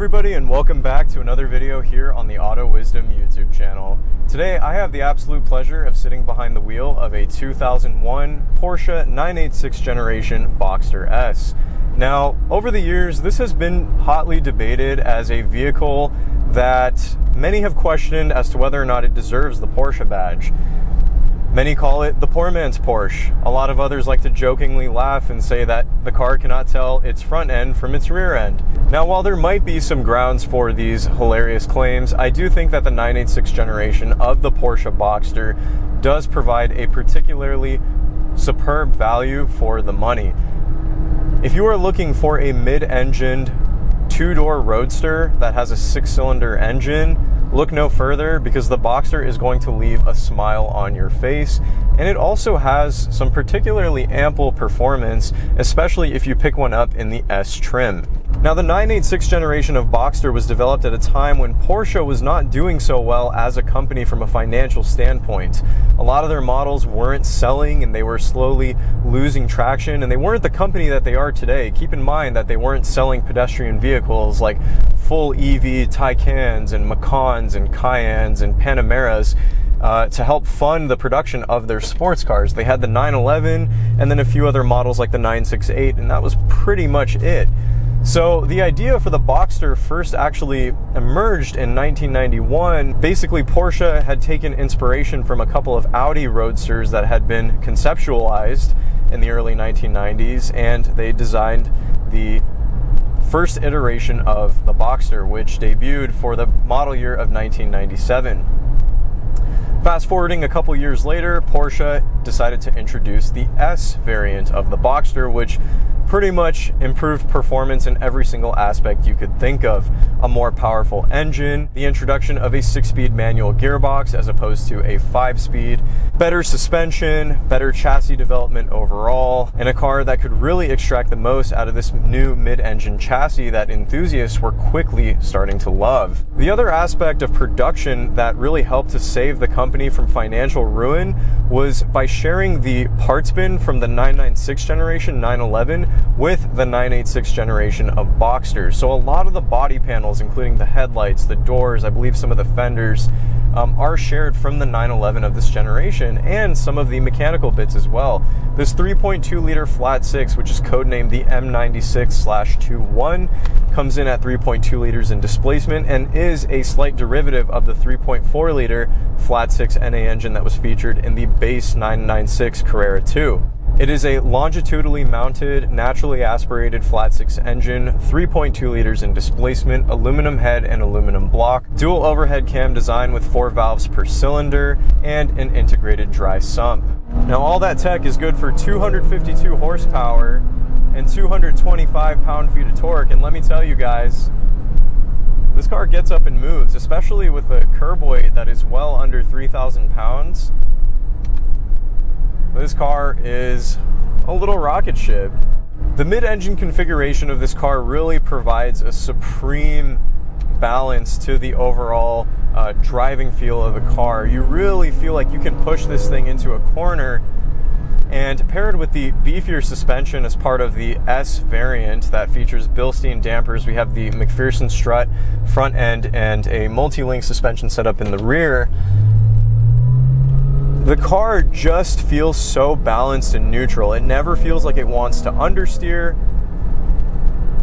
everybody, and welcome back to another video here on the Auto Wisdom YouTube channel. Today I have the absolute pleasure of sitting behind the wheel of a 2001 Porsche 986 generation Boxster S. Now, over the years, this has been hotly debated as a vehicle that many have questioned as to whether or not it deserves the Porsche badge. Many call it the poor man's Porsche. A lot of others like to jokingly laugh and say that the car cannot tell its front end from its rear end. Now, while there might be some grounds for these hilarious claims, I do think that the 986 generation of the Porsche Boxster does provide a particularly superb value for the money. If you are looking for a mid-engined two-door roadster that has a six-cylinder engine, look no further, because the Boxster is going to leave a smile on your face, and it also has some particularly ample performance, especially if you pick one up in the S trim. Now, the 986 generation of Boxster was developed at a time when Porsche was not doing so well as a company from a financial standpoint. A lot of their models weren't selling, and they were slowly losing traction, and they weren't the company that they are today. Keep in mind that they weren't selling pedestrian vehicles like full EV Taycans and Macans and Cayennes and Panameras to help fund the production of their sports cars. They had the 911 and then a few other models like the 968, and that was pretty much it. So the idea for the Boxster first actually emerged in 1991. Basically, Porsche had taken inspiration from a couple of Audi roadsters that had been conceptualized in the early 1990s, and they designed the first iteration of the Boxster, which debuted for the model year of 1997. Fast forwarding a couple years later, Porsche decided to introduce the S variant of the Boxster, which pretty much improved performance in every single aspect you could think of. A more powerful engine, the introduction of a 6-speed manual gearbox as opposed to a 5-speed, better suspension, better chassis development overall, and a car that could really extract the most out of this new mid-engine chassis that enthusiasts were quickly starting to love. The other aspect of production that really helped to save the company from financial ruin was by sharing the parts bin from the 996 generation 911 with the 986 generation of Boxster. So a lot of the body panels, including the headlights, the doors, I believe some of the fenders, are shared from the 911 of this generation, and some of the mechanical bits as well. This 3.2 liter flat six, which is codenamed the M96/21, comes in at 3.2 liters in displacement and is a slight derivative of the 3.4 liter flat six NA engine that was featured in the base 996 Carrera 2. It is a longitudinally mounted, naturally aspirated flat six engine, 3.2 liters in displacement, aluminum head and aluminum block, dual overhead cam design with 4 valves per cylinder, and an integrated dry sump. Now, all that tech is good for 252 horsepower and 225 pound-feet of torque, and let me tell you guys, this car gets up and moves, especially with a curb weight that is well under 3,000 pounds. This car is a little rocket ship. The mid-engine configuration of this car really provides a supreme balance to the overall driving feel of the car. You really feel like you can push this thing into a corner, and paired with the beefier suspension as part of the S variant that features Bilstein dampers, we have the McPherson strut front end and a multi-link suspension setup in the rear. The car just feels so balanced and neutral. It never feels like it wants to understeer.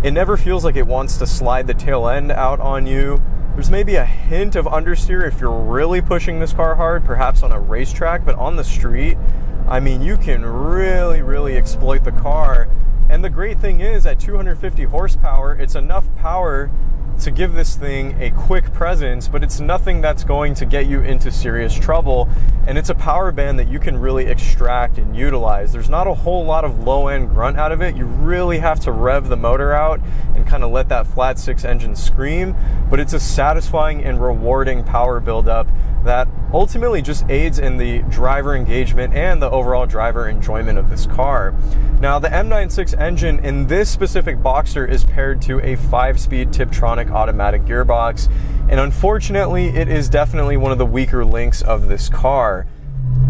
It never feels like it wants to slide the tail end out on you. There's maybe a hint of understeer if you're really pushing this car hard, perhaps on a racetrack, but on the street, I mean, you can really exploit the car. And the great thing is, at 250 horsepower, it's enough power to give this thing a quick presence, but it's nothing that's going to get you into serious trouble, and it's a power band that you can really extract and utilize. There's not a whole lot of low-end grunt out of it. You really have to rev the motor out and kind of let that flat six engine scream, but it's a satisfying and rewarding power buildup that ultimately just aids in the driver engagement and the overall driver enjoyment of this car. Now, the M96 engine in this specific Boxster is paired to a 5-speed Tiptronic automatic gearbox, and unfortunately, it is definitely one of the weaker links of this car.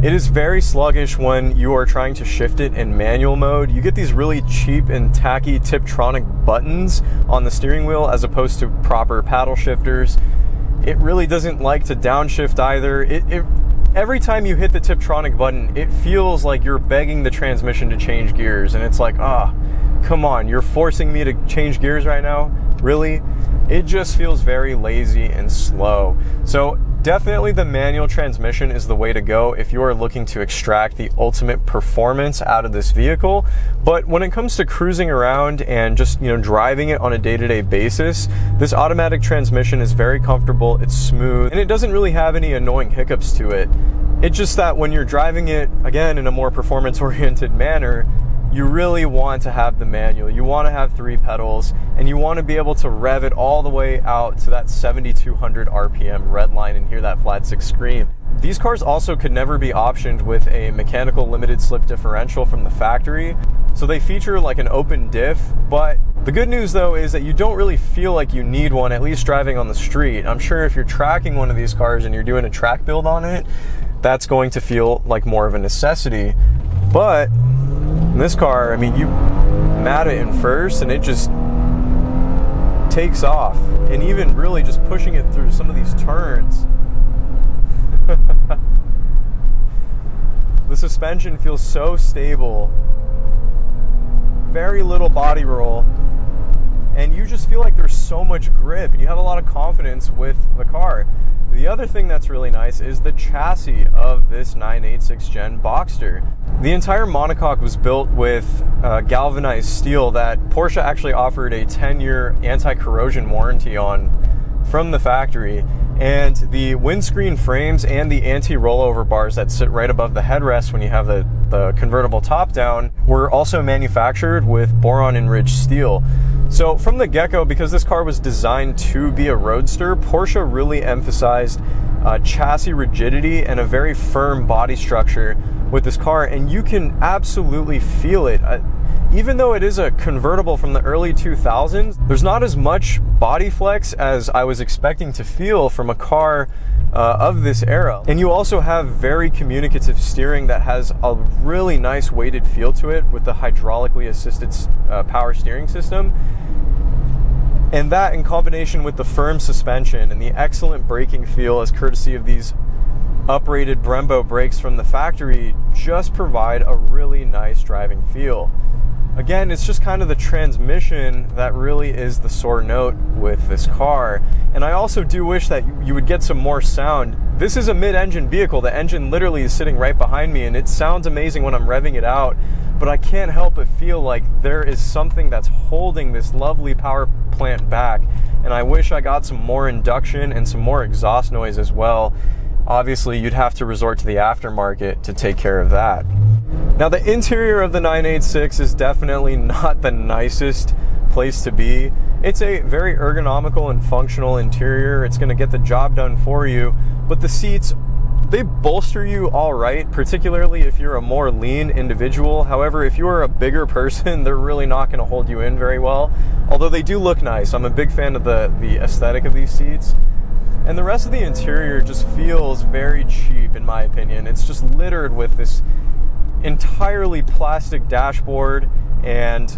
It is very sluggish when you are trying to shift it in manual mode. You get these really cheap and tacky Tiptronic buttons on the steering wheel as opposed to proper paddle shifters. It really doesn't like to downshift either. Every time you hit the Tiptronic button, it feels like you're begging the transmission to change gears, and it's like, come on, you're forcing me to change gears right now? Really? It just feels very lazy and slow. So definitely the manual transmission is the way to go if you are looking to extract the ultimate performance out of this vehicle. But when it comes to cruising around and just, driving it on a day-to-day basis, this automatic transmission is very comfortable, it's smooth, and it doesn't really have any annoying hiccups to it. It's just that when you're driving it, again, in a more performance-oriented manner, you really want to have the manual. You want to have 3 pedals, and you want to be able to rev it all the way out to that 7,200 RPM red line and hear that flat 6 scream. These cars also could never be optioned with a mechanical limited slip differential from the factory, so they feature like an open diff. But the good news though is that you don't really feel like you need one, at least driving on the street. I'm sure if you're tracking one of these cars and you're doing a track build on it, that's going to feel like more of a necessity. But in this car, I mean, you mat it in first and it just takes off. And even really just pushing it through some of these turns. The suspension feels so stable. Very little body roll. And you just feel like there's so much grip and you have a lot of confidence with the car. The other thing that's really nice is the chassis of this 986 Gen Boxster. The entire monocoque was built with galvanized steel that Porsche actually offered a 10-year anti-corrosion warranty on from the factory. And the windscreen frames and the anti-rollover bars that sit right above the headrest when you have the convertible top down were also manufactured with boron-enriched steel. So from the get-go, because this car was designed to be a roadster, Porsche really emphasized chassis rigidity and a very firm body structure with this car, and you can absolutely feel it. Even though it is a convertible from the early 2000s, there's not as much body flex as I was expecting to feel from a car of this era. And you also have very communicative steering that has a really nice weighted feel to it with the hydraulically assisted power steering system. And that, in combination with the firm suspension and the excellent braking feel as courtesy of these uprated Brembo brakes from the factory, just provide a really nice driving feel. Again, it's just kind of the transmission that really is the sore note with this car. And I also do wish that you would get some more sound. This is a mid-engine vehicle. The engine literally is sitting right behind me, and it sounds amazing when I'm revving it out, but I can't help but feel like there is something that's holding this lovely power plant back. And I wish I got some more induction and some more exhaust noise as well. Obviously, you'd have to resort to the aftermarket to take care of that. Now, the interior of the 986 is definitely not the nicest place to be. It's a very ergonomical and functional interior. It's going to get the job done for you, but the seats, they bolster you all right, particularly if you're a more lean individual. However, if you're a bigger person, they're really not going to hold you in very well, although they do look nice. I'm a big fan of the aesthetic of these seats. And the rest of the interior just feels very cheap, in my opinion. It's just littered with this entirely plastic dashboard and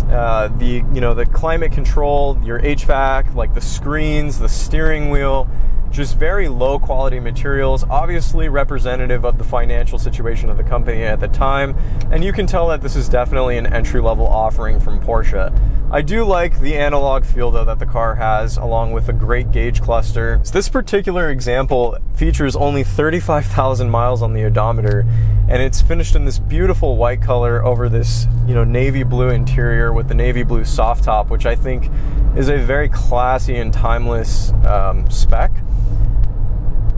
the climate control, your HVAC, like the screens, the steering wheel, just very low quality materials, obviously representative of the financial situation of the company at the time. And you can tell that this is definitely an entry-level offering from Porsche. I do like the analog feel though that the car has, along with a great gauge cluster. This particular example features only 35,000 miles on the odometer, and it's finished in this beautiful white color over this, navy blue interior with the navy blue soft top, which I think is a very classy and timeless spec.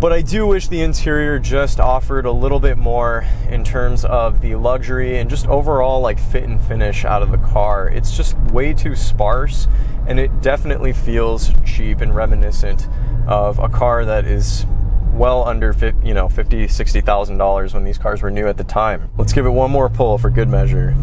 But I do wish the interior just offered a little bit more in terms of the luxury and just overall like fit and finish out of the car. It's just way too sparse, and it definitely feels cheap and reminiscent of a car that is well under $50,000-$60,000 when these cars were new at the time. Let's give it one more pull for good measure.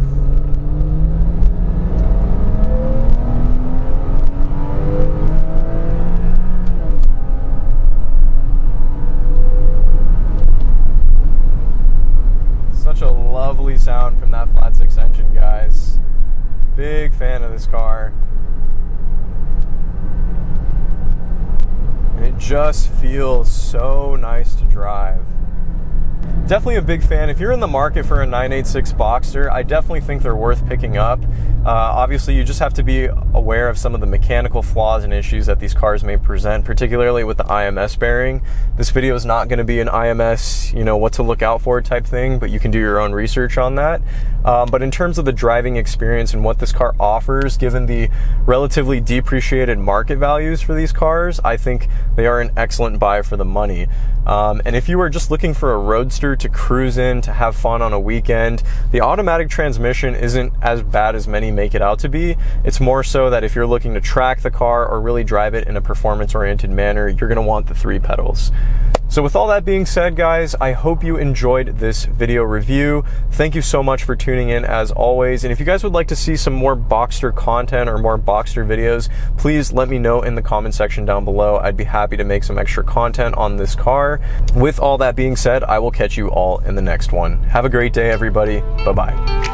car. And it just feels so nice to drive. Definitely a big fan. If you're in the market for a 986 Boxster, I definitely think they're worth picking up. Obviously, you just have to be aware of some of the mechanical flaws and issues that these cars may present, particularly with the IMS bearing. This video is not going to be an IMS, what to look out for type thing, but you can do your own research on that. But in terms of the driving experience and what this car offers, given the relatively depreciated market values for these cars, I think they are an excellent buy for the money. And if you are just looking for a roadster to cruise in, to have fun on a weekend, the automatic transmission isn't as bad as many make it out to be. It's more so that if you're looking to track the car or really drive it in a performance-oriented manner, you're going to want the 3 pedals. So with all that being said, guys, I hope you enjoyed this video review. Thank you so much for tuning in as always. And if you guys would like to see some more Boxster content or more Boxster videos, please let me know in the comment section down below. I'd be happy to make some extra content on this car. With all that being said, I will catch you all in the next one. Have a great day, everybody. Bye-bye.